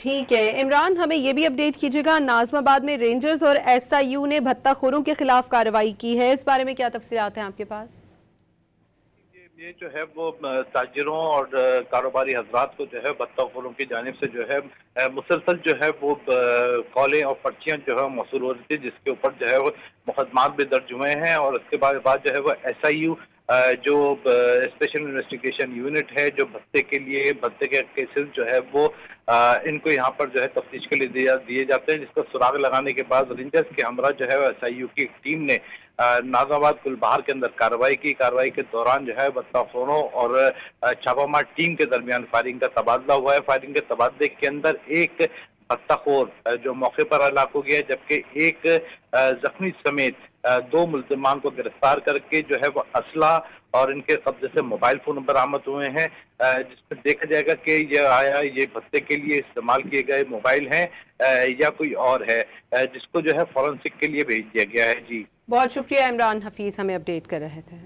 ٹھیک ہے عمران، ہمیں یہ بھی اپڈیٹ کیجیے گا، ناظم آباد میں رینجرز اور ایس آئی یو نے بھتہ خوروں کے خلاف کارروائی کی ہے، اس بارے میں کیا تفصیلات ہیں آپ کے پاس؟ یہ جو ہے وہ تاجروں اور کاروباری حضرات کو جو ہے بھتہ خوروں کی جانب سے جو ہے مسلسل جو ہے وہ کالیں اور پرچیاں جو ہے موصول ہو رہی تھی، جس کے اوپر جو ہے وہ مقدمات بھی درج ہوئے ہیں، اور اس کے بعد جو ہے وہ ایس آئی یو جو اسپیشل انویسٹیگیشن یونٹ ہے، جو بھتے کے کیسز جو ہے وہ ان کو یہاں پر جو ہے تفتیش کے لیے دیے جاتے ہیں، جس کا سراغ لگانے کے بعد رینجرز کے ہمراہ جو ہے ایس آئی یو کی ایک ٹیم نے ناظم آباد گلبہار کے اندر کارروائی کے دوران جو ہے بھتہ خوروں اور چھاپہ مار ٹیم کے درمیان فائرنگ کا تبادلہ ہوا ہے۔ فائرنگ کے تبادلے کے اندر ایک بھتہ خور جو موقع پر ہلاک ہو گیا، جبکہ ایک زخمی سمیت دو ملزمان کو گرفتار کر کے جو ہے وہ اسلحہ اور ان کے قبضے سے موبائل فون برآمد ہوئے ہیں، جس میں دیکھا جائے گا کہ یہ بھتے کے لیے استعمال کیے گئے موبائل ہیں یا کوئی اور ہے، جس کو جو ہے فورنسک کے لیے بھیج دیا گیا ہے۔ جی بہت شکریہ عمران حفیظ، ہمیں اپڈیٹ کر رہے تھے۔